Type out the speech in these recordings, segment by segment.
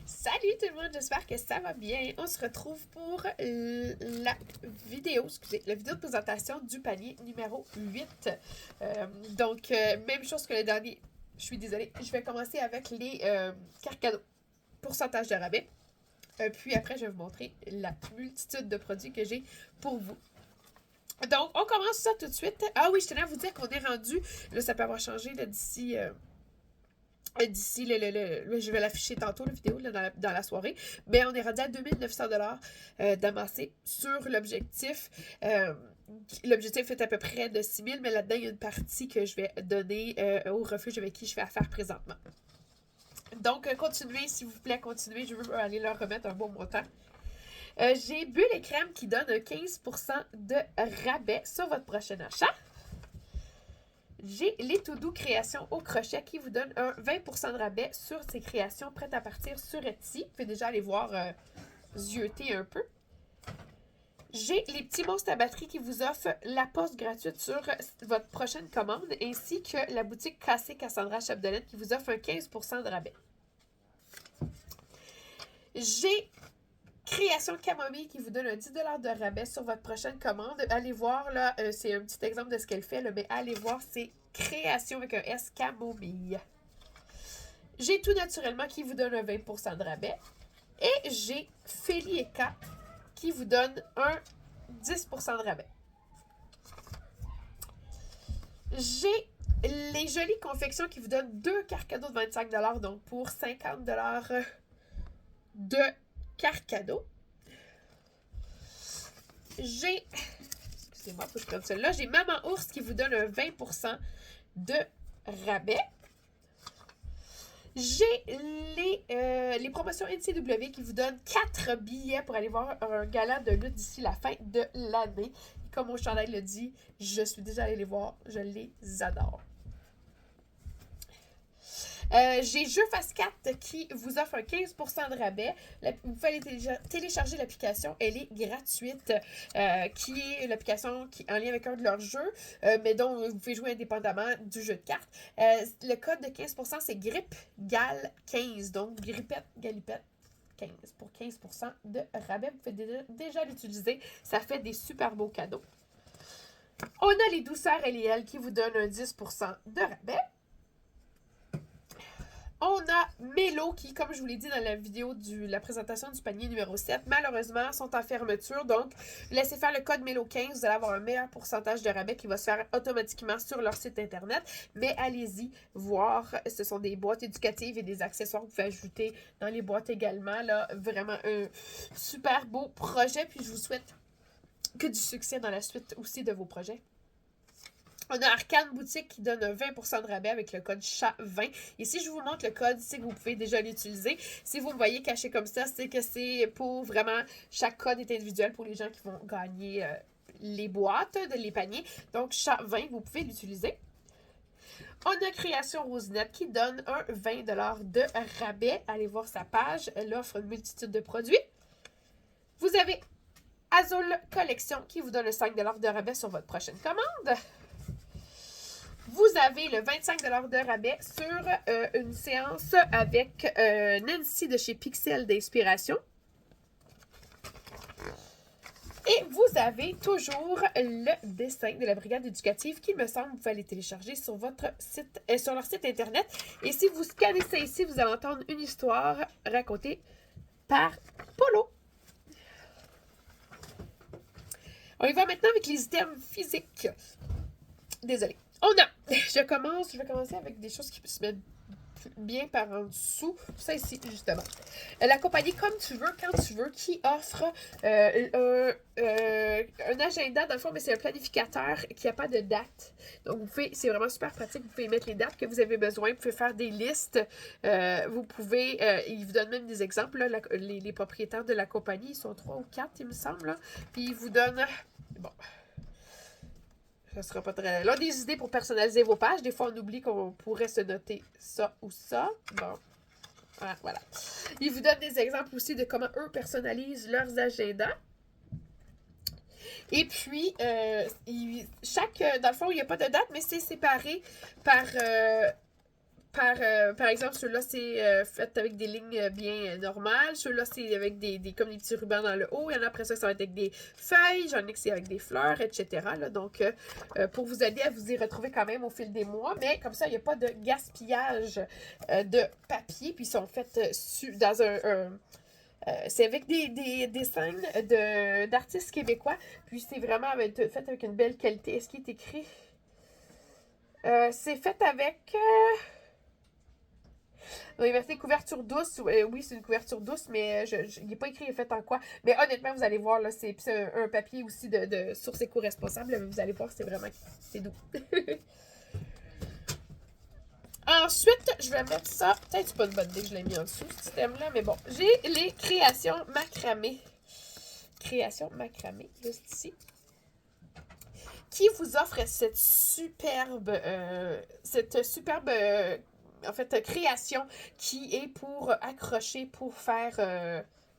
Salut tout le monde, j'espère que ça va bien. On se retrouve pour la vidéo, la vidéo de présentation du panier numéro 8. Même chose que le dernier. Je suis désolée. Je vais commencer avec les cartes cadeaux. Pourcentage de rabais. Puis après, je vais vous montrer la multitude de produits que j'ai pour vous. Donc, on commence ça tout de suite. Ah oui, je tenais à vous dire qu'on est rendu. Là, ça peut avoir changé d'ici. D'ici, je vais l'afficher tantôt, la vidéo, là, dans la soirée. Mais on est rendu à 2900$ d'amassé sur l'objectif. L'objectif est à peu près de 6000, mais là-dedans, il y a une partie que je vais donner au refuge avec qui je fais affaire présentement. Donc, continuez, s'il vous plaît, continuez. Je veux aller leur remettre un bon montant. J'ai Bulle et Crème qui donne un 15% de rabais sur votre prochain achat. J'ai les Tout Doux créations au crochet qui vous donnent un 20% de rabais sur ces créations prêtes à partir sur Etsy. Vous pouvez déjà aller voir zioter un peu. J'ai les petits monstres à batterie qui vous offrent la poste gratuite sur votre prochaine commande, ainsi que la boutique Cassé Cassandra Chapdelaine qui vous offre un 15% de rabais. J'ai Création Camomille qui vous donne un 10$ de rabais sur votre prochaine commande. Allez voir, là, c'est un petit exemple de ce qu'elle fait, là, mais allez voir, c'est Création avec un S Camomille. J'ai Tout Naturellement qui vous donne un 20% de rabais. Et j'ai Félie et K qui vous donne un 10% de rabais. J'ai les Jolies Confections qui vous donnent 2 cartes cadeaux de 25$, donc pour 50$ de cartes cadeaux. J'ai, excusez-moi, faut que je prenne celle-là. J'ai Maman Ours qui vous donne un 20% de rabais. J'ai les promotions NCW qui vous donnent 4 billets pour aller voir un gala de lutte d'ici la fin de l'année. Comme mon chandail le dit, je suis déjà allée les voir, je les adore. J'ai Jeux Face 4 qui vous offre un 15% de rabais. Vous pouvez aller télécharger l'application. Elle est gratuite, qui est l'application qui est en lien avec un de leurs jeux, mais dont vous pouvez jouer indépendamment du jeu de cartes. Le code de 15%, c'est GRIPGAL15. Donc, Grippette, Galipette. 15 pour 15% de rabais. Vous pouvez déjà l'utiliser. Ça fait des super beaux cadeaux. On a les douceurs LL qui vous donnent un 10% de rabais. On a Mélo qui, comme je vous l'ai dit dans la vidéo de la présentation du panier numéro 7, malheureusement, sont en fermeture. Donc, laissez faire le code Mélo15. Vous allez avoir un meilleur pourcentage de rabais qui va se faire automatiquement sur leur site internet. Mais allez-y voir. Ce sont des boîtes éducatives et des accessoires que vous pouvez ajouter dans les boîtes également. Là, vraiment un super beau projet. Puis, je vous souhaite que du succès dans la suite aussi de vos projets. On a Arcane Boutique qui donne un 20% de rabais avec le code CHAT20. Et si je vous montre le code, c'est que vous pouvez déjà l'utiliser. Si vous me voyez caché comme ça, c'est que c'est pour vraiment... Chaque code est individuel pour les gens qui vont gagner les boîtes, les paniers. Donc, CHAT20, vous pouvez l'utiliser. On a Création Rosinette qui donne un 20$ de rabais. Allez voir sa page. Elle offre une multitude de produits. Vous avez Azul Collection qui vous donne un 5$ de rabais sur votre prochaine commande. Vous avez le 25$ de rabais sur une séance avec Nancy de chez Pixel d'Inspiration. Et vous avez toujours le dessin de la brigade éducative qui, me semble, vous pouvez aller télécharger sur votre site, sur leur site internet. Et si vous scannez ça ici, vous allez entendre une histoire racontée par Polo. On y va maintenant avec les items physiques. Désolée. On a, je vais commencer avec des choses qui se mettent bien par en dessous. Ça ici, justement. La compagnie Comme Tu Veux, Quand Tu Veux, qui offre un agenda, dans le fond, mais c'est un planificateur qui n'a pas de date. Donc, c'est vraiment super pratique. Vous pouvez mettre les dates que vous avez besoin. Vous pouvez faire des listes. Vous pouvez, ils vous donnent même des exemples. Là, les propriétaires de la compagnie, ils sont 3 ou 4, il me semble. Là. Puis, ils vous donnent... Bon... Ça sera pas très long. Des idées pour personnaliser vos pages. Des fois, on oublie qu'on pourrait se noter ça ou ça. Bon. Ah, voilà. Ils vous donnent des exemples aussi de comment eux personnalisent leurs agendas. Et puis, dans le fond, il n'y a pas de date, mais c'est séparé par par exemple, ceux-là, c'est fait avec des lignes bien normales. Ceux-là, c'est avec comme des petits rubans dans le haut. Il y en a après ça va être avec des feuilles. J'en ai que c'est avec des fleurs, etc. Là. Donc, pour vous aider à vous y retrouver quand même au fil des mois. Mais comme ça, il n'y a pas de gaspillage de papier. Puis, ils sont faits dans c'est avec des dessins d'artistes québécois. Puis, c'est vraiment fait avec une belle qualité. Est-ce qu'il est écrit? C'est fait avec... Oui, merci. Couverture douce. Oui, c'est une couverture douce, mais il n'est pas écrit fait en quoi. Mais honnêtement, vous allez voir, là, c'est un papier aussi de source éco-responsable. Vous allez voir, c'est doux. Ensuite, je vais mettre ça. Peut-être que c'est pas une bonne idée que je l'ai mis en dessous, ce système-là, mais bon. J'ai les créations macramé. Créations macramé, juste ici. Qui vous offre cette superbe en fait, création qui est pour accrocher, pour faire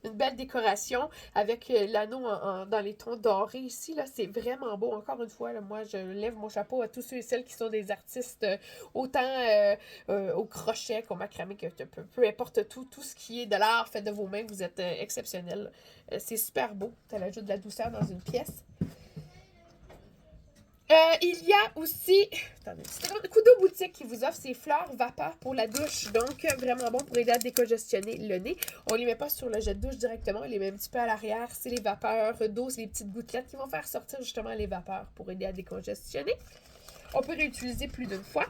une belle décoration avec l'anneau dans les tons dorés ici. Là, c'est vraiment beau. Encore une fois, là, moi, je lève mon chapeau à tous ceux et celles qui sont des artistes, autant au crochet qu'au macramé, que peu importe tout ce qui est de l'art fait de vos mains, vous êtes exceptionnels. C'est super beau. Ça ajoute de la douceur dans une pièce. Il y a aussi, attendez, Kudo Boutique qui vous offre ces fleurs vapeur pour la douche. Donc, vraiment bon pour aider à décongestionner le nez. On les met pas sur le jet de douche directement, on les met un petit peu à l'arrière. C'est les vapeurs d'eau, c'est les petites gouttelettes qui vont faire sortir justement les vapeurs pour aider à décongestionner. On peut réutiliser plus d'une fois.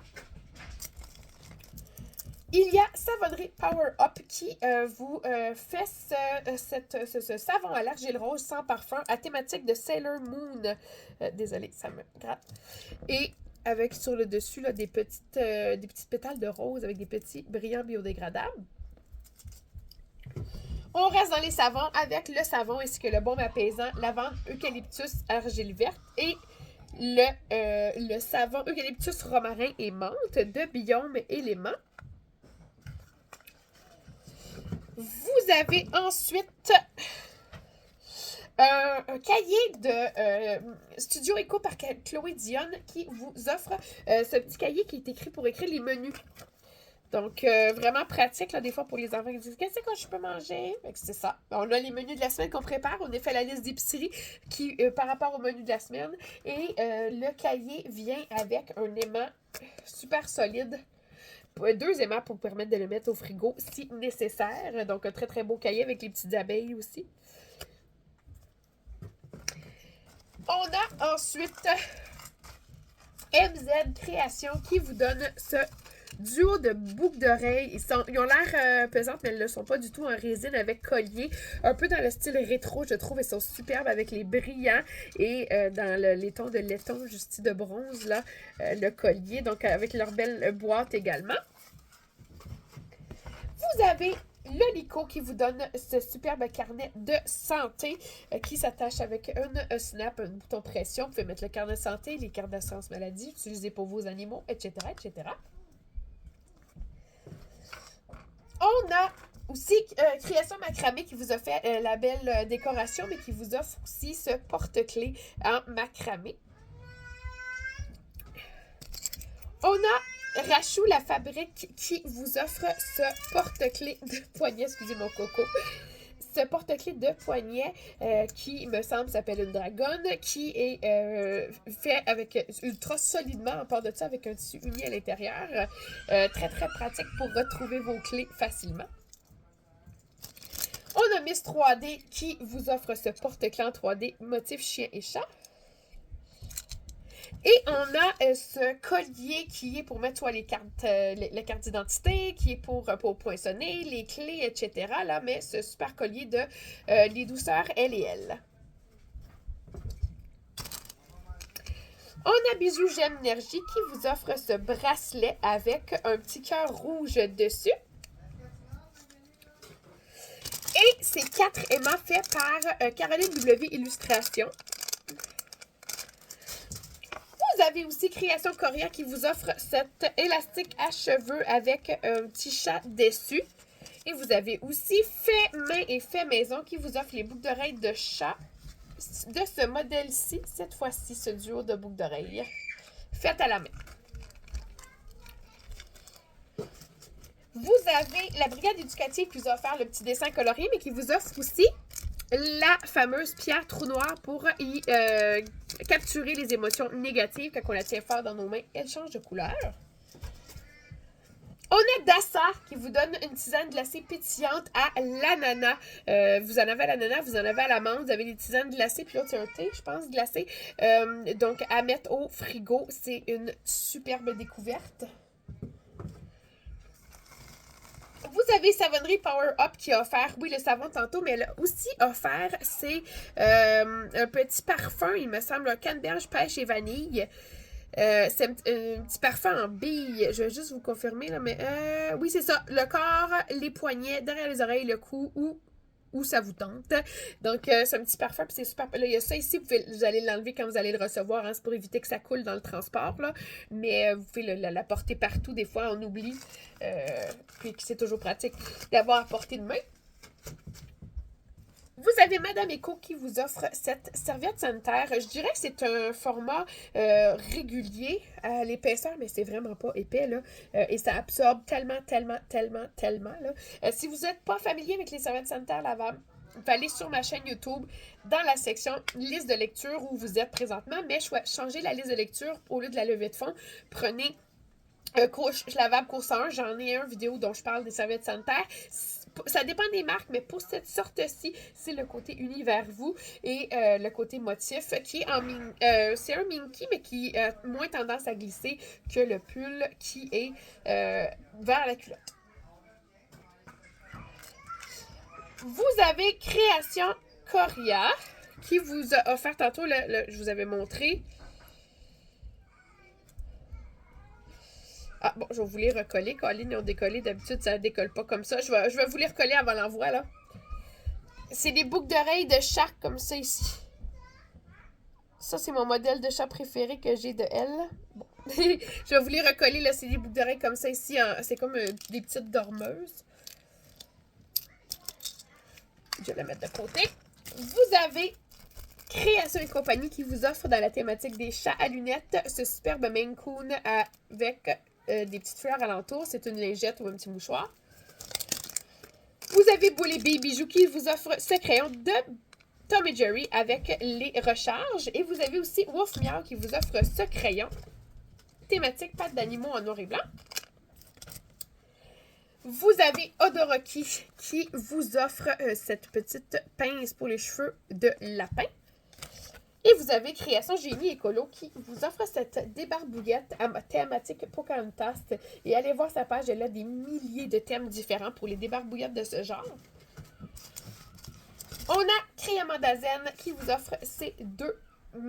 Il y a Savonnerie Power Up qui vous fait ce savon à l'argile rose sans parfum à thématique de Sailor Moon. Désolée, ça me gratte. Et avec sur le dessus là, des petites pétales de rose avec des petits brillants biodégradables. On reste dans les savons avec le savon ainsi que le baume apaisant, lavande, eucalyptus, argile verte et le savon eucalyptus romarin et menthe de Biome Élément. Vous avez ensuite un cahier de Studio Eco par Chloé Dionne qui vous offre ce petit cahier qui est écrit pour écrire les menus. Donc, vraiment pratique, là, des fois, pour les enfants qui disent « Qu'est-ce que je peux manger? » C'est ça. On a les menus de la semaine qu'on prépare. On a fait la liste d'épicerie qui par rapport au menu de la semaine. Et le cahier vient avec un aimant super solide. 2 aimants pour permettre de le mettre au frigo si nécessaire. Donc, un très, très beau cahier avec les petites abeilles aussi. On a ensuite MZ Création qui vous donne ce duo de boucles d'oreilles. Ils ont l'air pesantes, mais elles ne le sont pas du tout en résine avec collier. Un peu dans le style rétro, je trouve. Elles sont superbes avec les brillants et dans les tons de laiton, juste de bronze, là, le collier. Donc, avec leur belle boîte également. Vous avez le Lico qui vous donne ce superbe carnet de santé qui s'attache avec un snap, un bouton pression. Vous pouvez mettre le carnet de santé, les cartes d'assurance maladie, utilisés pour vos animaux, etc., etc. On a aussi Création Macramé qui vous a fait la belle décoration, mais qui vous offre aussi ce porte-clés en macramé. On a Rachou la fabrique qui vous offre ce porte-clés de poignet, excusez mon coco, ce porte-clés de poignet qui me semble s'appelle une dragonne, qui est fait avec ultra solidement en part de ça avec un tissu uni à l'intérieur. Très très pratique pour retrouver vos clés facilement. On a Miss 3D qui vous offre ce porte-clés en 3D motif chien et chat. Et on a ce collier qui est pour mettre soit les cartes d'identité, qui est pour poinçonner, les clés, etc. Là, mais ce super collier de les douceurs L&L. On a Bijoux Gemme Énergie qui vous offre ce bracelet avec un petit cœur rouge dessus. Et c'est 4 aimants faits par Caroline W. Illustration. Vous avez aussi Création Coria qui vous offre cet élastique à cheveux avec un petit chat dessus. Et vous avez aussi Fait Main et Fait Maison qui vous offre les boucles d'oreilles de chat de ce modèle-ci, cette fois-ci, ce duo de boucles d'oreilles faites à la main. Vous avez la brigade éducative qui vous a offert le petit dessin colorié, mais qui vous offre aussi la fameuse pierre trou noir pour y capturer les émotions négatives. Quand on la tient fort dans nos mains, elle change de couleur. On a Dassa qui vous donne une tisane glacée pétillante à l'ananas. Vous en avez à l'ananas, vous en avez à l'amande, vous avez des tisanes glacées, puis l'autre c'est un thé, je pense, glacé. Donc à mettre au frigo, c'est une superbe découverte. Vous avez Savonnerie Power Up qui a offert, oui, le savon tantôt, mais elle a aussi offert, c'est un petit parfum, il me semble, un canneberge, pêche et vanille. C'est un petit parfum en bille. Je vais juste vous confirmer, là, mais oui, c'est ça. Le corps, les poignets, derrière les oreilles, le cou, où ça vous tente. Donc, c'est un petit parfum, puis c'est super. Là, il y a ça ici, vous allez l'enlever quand vous allez le recevoir, hein, c'est pour éviter que ça coule dans le transport, là. Mais vous pouvez la porter partout. Des fois, on oublie. Puis c'est toujours pratique d'avoir à portée de main. Vous avez Madame Eco qui vous offre cette serviette sanitaire. Je dirais que c'est un format régulier à l'épaisseur, mais c'est vraiment pas épais, là. Et ça absorbe tellement, là. Si vous n'êtes pas familier avec les serviettes sanitaires lavables, vous pouvez aller sur ma chaîne YouTube dans la section liste de lecture où vous êtes présentement, mais changez la liste de lecture au lieu de la levée de fond. Prenez couche lavable course 1, j'en ai une vidéo dont je parle des serviettes sanitaires. Ça dépend des marques, mais pour cette sorte-ci, c'est le côté uni vers vous et le côté motif qui est en c'est un minky, mais qui a moins tendance à glisser que le pull qui est vers la culotte. Vous avez Création Coria qui vous a offert tantôt, je vous avais montré. Ah, bon, je vais vous les recoller. Colline, ils ont décollé. D'habitude, ça ne décolle pas comme ça. Je vais vous les recoller avant l'envoi, là. C'est des boucles d'oreilles de chat, comme ça, ici. Ça, c'est mon modèle de chat préféré que j'ai de elle. Bon. Je vais vous les recoller, là. C'est des boucles d'oreilles comme ça, ici. C'est comme des petites dormeuses. Je vais la mettre de côté. Vous avez Création et compagnie qui vous offre dans la thématique des chats à lunettes ce superbe Maine Coon avec des petites fleurs alentour. C'est une lingette ou un petit mouchoir. Vous avez Boule et Bijoux qui vous offre ce crayon de Tom et Jerry avec les recharges. Et vous avez aussi Wolf Meow qui vous offre ce crayon thématique pattes d'animaux en noir et blanc. Vous avez Odoroki qui vous offre cette petite pince pour les cheveux de lapin. Et vous avez Création Génie Écolo qui vous offre cette débarbouillette à thématique Pocahontas. Et allez voir sa page, elle a des milliers de thèmes différents pour les débarbouillettes de ce genre. On a Créamanda Zen qui vous offre ces deux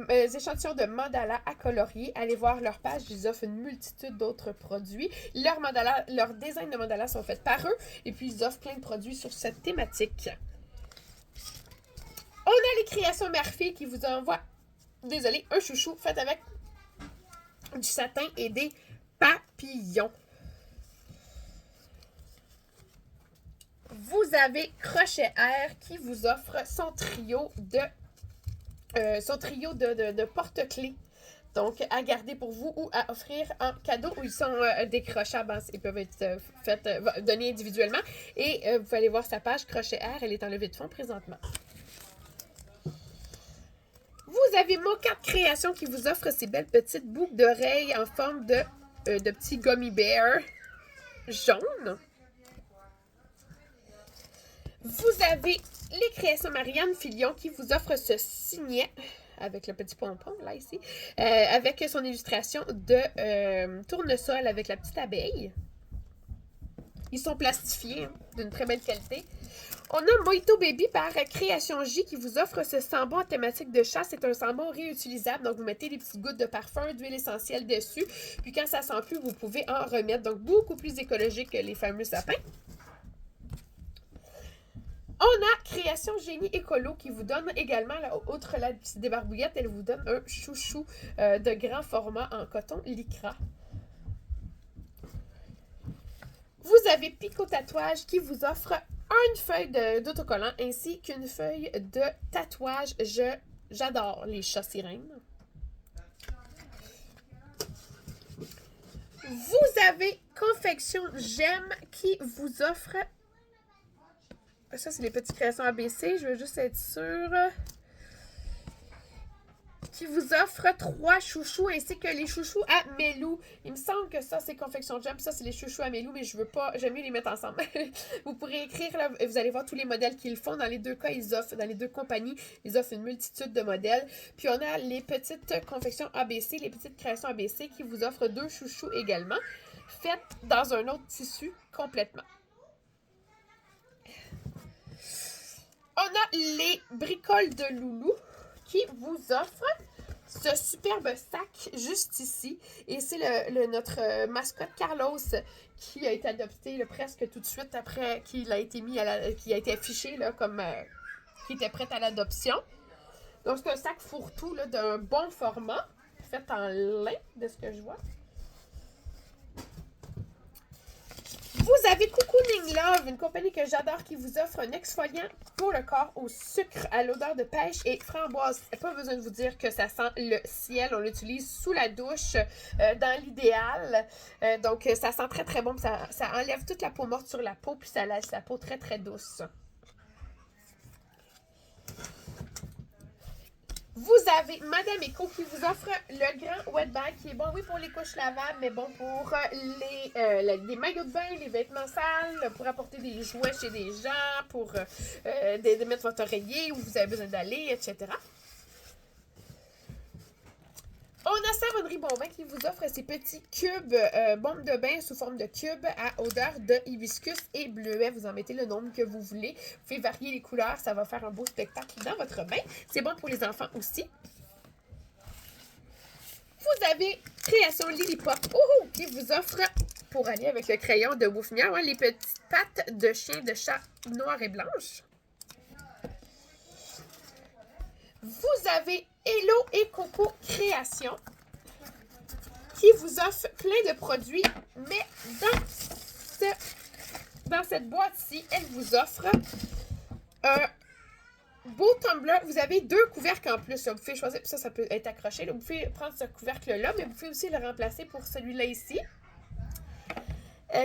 échantillons de mandala à colorier. Allez voir leur page, ils offrent une multitude d'autres produits. Leurs designs de mandala sont faits par eux et puis ils offrent plein de produits sur cette thématique. On a les Créations Murphy qui vous envoient, désolé, un chouchou fait avec du satin et des papillons. Vous avez Crochet Air qui vous offre son trio de porte-clés. Donc, à garder pour vous ou à offrir en cadeau. Ils sont décrochables. Ils peuvent être donnés individuellement. Et vous pouvez aller voir sa page Crochet Air. Elle est en levée de fonds présentement. Vous avez Mocha Création qui vous offre ces belles petites boucles d'oreilles en forme de petits gummy bears jaunes. Vous avez les Créations Marianne Filion qui vous offre ce signet avec le petit pompon, là, ici, avec son illustration de tournesol avec la petite abeille. Ils sont plastifiés, hein, d'une très belle qualité. On a Mojito Baby par Création J qui vous offre ce sambon en thématique de chat. C'est un sambon réutilisable, donc vous mettez des petites gouttes de parfum, d'huile essentielle dessus, puis quand ça sent plus, vous pouvez en remettre. Donc beaucoup plus écologique que les fameux sapins. On a Création Génie Écolo qui vous donne également, là, outre la petite débarbouillette, elle vous donne un chouchou de grand format en coton lycra. Vous avez Pico Tatouage qui vous offre une feuille d'autocollant ainsi qu'une feuille de tatouage. J'adore les chats sirènes. Vous avez Confection J'aime qui vous offre... Ça, c'est les petites créations ABC. Je veux juste être sûre. Qui vous offre 3 chouchous ainsi que les chouchous à Melou. Il me semble que ça, c'est Confection J'aime. Ça, c'est les chouchous à Melou, mais je veux pas... J'aime mieux les mettre ensemble. Vous pourrez écrire, là, vous allez voir tous les modèles qu'ils font. Dans les deux cas, ils offrent, dans les deux compagnies, ils offrent une multitude de modèles. Puis on a les petites confections ABC, les petites créations ABC qui vous offrent 2 chouchous également, faites dans un autre tissu complètement. On a les bricoles de Loulou qui vous offrent ce superbe sac juste ici. Et c'est notre mascotte Carlos qui a été adopté presque tout de suite après qu'il a été mis qui a été affiché là, comme qui était prêt à l'adoption. Donc c'est un sac fourre-tout d'un bon format, fait en lin de ce que je vois. Vous avez Cocooning Love, une compagnie que j'adore qui vous offre un exfoliant pour le corps au sucre à l'odeur de pêche et framboise. Pas besoin de vous dire que ça sent le ciel. On l'utilise sous la douche dans l'idéal. Donc ça sent très très bon. Ça enlève toute la peau morte sur la peau puis ça laisse la peau très très douce. Vous avez Madame Eco qui vous offre le grand wet bag qui est bon, oui, pour les couches lavables, mais bon pour les maillots de bain, les vêtements sales, pour apporter des jouets chez des gens, pour mettre votre oreiller où vous avez besoin d'aller, etc. On a Savonnerie Bonvin qui vous offre ces petits cubes, bombes de bain sous forme de cubes à odeur de hibiscus et bleuet. Vous en mettez le nombre que vous voulez. Vous pouvez varier les couleurs, ça va faire un beau spectacle dans votre bain. C'est bon pour les enfants aussi. Vous avez Création Lily Pop qui vous offre, pour aller avec le crayon de Woofnia, les petites pattes de chien de chat noir et blanche. Vous avez Hello et Coco Création qui vous offre plein de produits, mais dans cette boîte-ci, elle vous offre un beau tumbler. Vous avez 2 couvercles en plus. Vous pouvez choisir, ça peut être accroché. Là. Vous pouvez prendre ce couvercle-là, mais vous pouvez aussi le remplacer pour celui-là ici,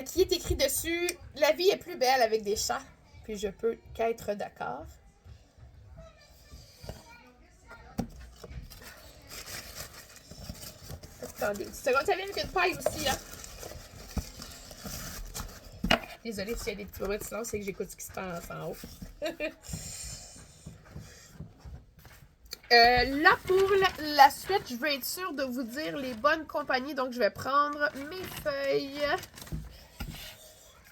qui est écrit dessus « La vie est plus belle avec des chats ». Puis je peux qu'être d'accord. Attendez une seconde. Ça vient avec une paille aussi, hein? Désolée s'il y a des petits moments de silence, c'est que j'écoute ce qui se passe en haut. Là, pour la suite, je vais être sûre de vous dire les bonnes compagnies. Donc, je vais prendre mes feuilles.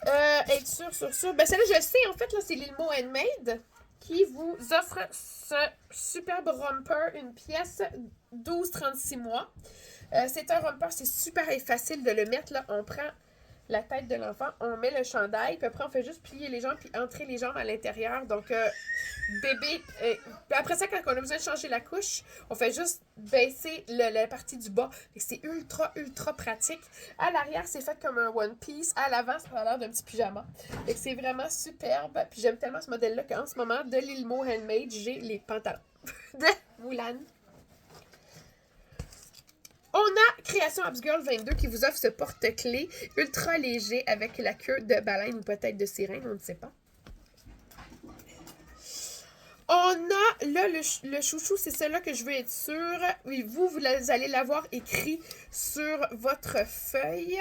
Être sûre. Ben, celle-là, je sais, en fait, là, c'est Lilmo Handmade qui vous offre ce superbe romper, une pièce 12-36 mois. C'est un romper, c'est super facile de le mettre. Là, on prend la tête de l'enfant, on met le chandail, puis après, on fait juste plier les jambes, puis entrer les jambes à l'intérieur. Donc, bébé... après ça, quand on a besoin de changer la couche, on fait juste baisser la partie du bas. C'est ultra, ultra pratique. À l'arrière, c'est fait comme un one piece. À l'avant, ça a l'air d'un petit pyjama. Et c'est vraiment superbe. Puis j'aime tellement ce modèle-là qu'en ce moment, de Lilmo Handmade, j'ai les pantalons de Moulane. On a Création Upsgirl 22 qui vous offre ce porte-clés ultra léger avec la queue de baleine ou peut-être de sirène, on ne sait pas. On a là le chouchou, c'est celui-là que je veux être sûre. Oui, vous allez l'avoir écrit sur votre feuille.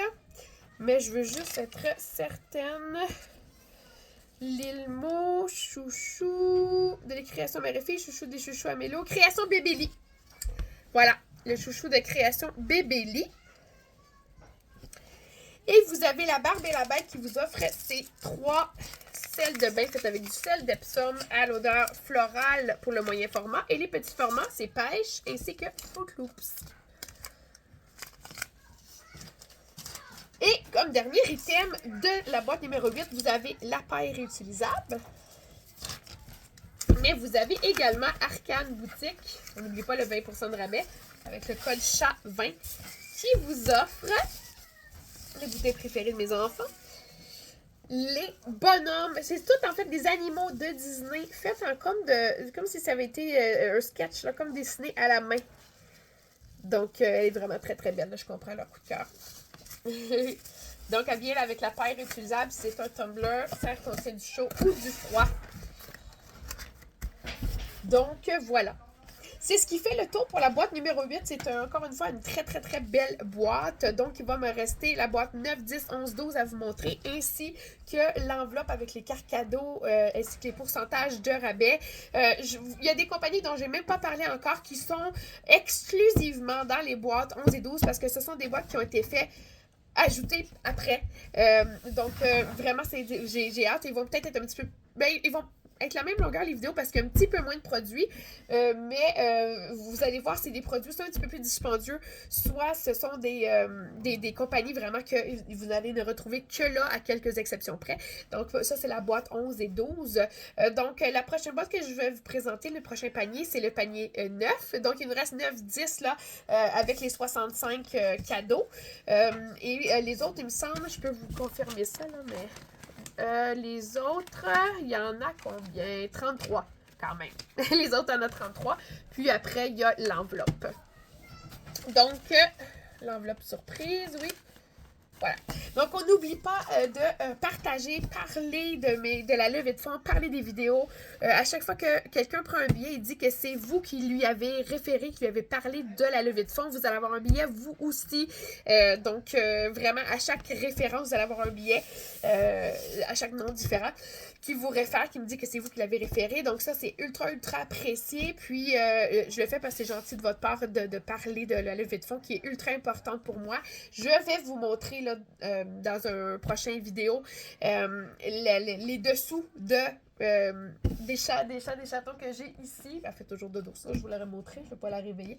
Mais je veux juste être certaine. Lilmo, chouchou de les créations Mère-et-Fille, chouchou des chouchous à Mélo. Création Bébéli. Voilà. Le chouchou de création Bébéli. Et vous avez la Barbe et la Bête qui vous offre ces 3 sels de bain faits avec du sel d'Epsom à l'odeur florale pour le moyen format. Et les petits formats, c'est Pêche ainsi que Fruit Loops. Et comme dernier item de la boîte numéro 8, vous avez la paille réutilisable. Mais vous avez également Arcane Boutique. N'oubliez pas le 20% de rabais avec le code CHAT20 qui vous offre les bouteilles préférées de mes enfants. Les bonhommes. C'est tout en fait des animaux de Disney faits en comme si ça avait été un sketch, là, comme dessiné à la main. Donc, elle est vraiment très très belle. Là, je comprends leur coup de cœur. Donc, elle vient avec la paille réutilisable. C'est un tumbler. Ça contient du chaud ou du froid. Donc, voilà. C'est ce qui fait le tour pour la boîte numéro 8. C'est encore une fois une très très très belle boîte. Donc, il va me rester la boîte 9, 10, 11, 12 à vous montrer, ainsi que l'enveloppe avec les cartes cadeaux ainsi que les pourcentages de rabais. Il y a des compagnies dont je n'ai même pas parlé encore qui sont exclusivement dans les boîtes 11 et 12 parce que ce sont des boîtes qui ont été faites ajouter après. Vraiment, j'ai hâte. Ils vont peut-être être un petit peu... Ben, ils vont être la même longueur les vidéos parce qu'il y a un petit peu moins de produits. Vous allez voir, c'est des produits soit un petit peu plus dispendieux, soit ce sont des compagnies vraiment que vous allez ne retrouver que là, à quelques exceptions près. Donc, ça, c'est la boîte 11 et 12. La prochaine boîte que je vais vous présenter, le prochain panier, c'est le panier 9. Donc, il nous reste 9-10 là, avec les 65 cadeaux. Les autres, il me semble, je peux vous confirmer ça, là, mais... les autres, il y en a combien? 33, quand même. Les autres, il y en a 33. Puis après, il y a l'enveloppe. Donc, l'enveloppe surprise, oui. Voilà. Donc, on n'oublie pas de partager, parler de la levée de fonds, parler des vidéos. À chaque fois que quelqu'un prend un billet et dit que c'est vous qui lui avez référé, qui lui avez parlé de la levée de fonds, vous allez avoir un billet, vous aussi. Vraiment, à chaque référence, vous allez avoir un billet, à chaque nom différent, qui vous réfère, qui me dit que c'est vous qui l'avez référé. Donc, ça, c'est ultra, ultra apprécié. Puis, je le fais parce que c'est gentil de votre part de parler de la levée de fonds, qui est ultra importante pour moi. Je vais vous montrer là, dans un prochain vidéo les dessous de des chatons que j'ai ici. Elle fait toujours dodo, ça, je vous l'aurais montré, je ne vais pas la réveiller.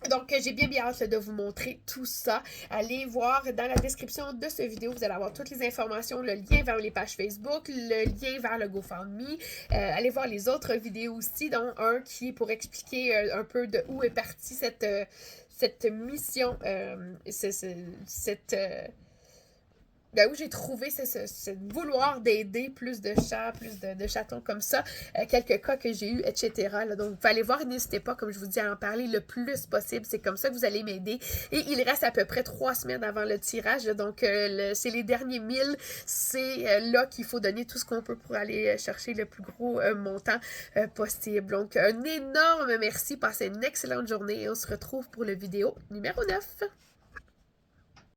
Donc, j'ai bien hâte de vous montrer tout ça. Allez voir dans la description de cette vidéo, vous allez avoir toutes les informations, le lien vers les pages Facebook, le lien vers le GoFundMe. Allez voir les autres vidéos aussi, dont un qui est pour expliquer un peu de où est partie cette mission, où j'ai trouvé ce vouloir d'aider plus de chats, plus de chatons comme ça, quelques cas que j'ai eu, etc. Là. Donc, vous pouvez aller voir, n'hésitez pas, comme je vous dis, à en parler le plus possible. C'est comme ça que vous allez m'aider. Et il reste à peu près 3 semaines avant le tirage. Donc, c'est les derniers 1000. C'est là qu'il faut donner tout ce qu'on peut pour aller chercher le plus gros montant possible. Donc, un énorme merci. Passez une excellente journée et on se retrouve pour le vidéo numéro 9.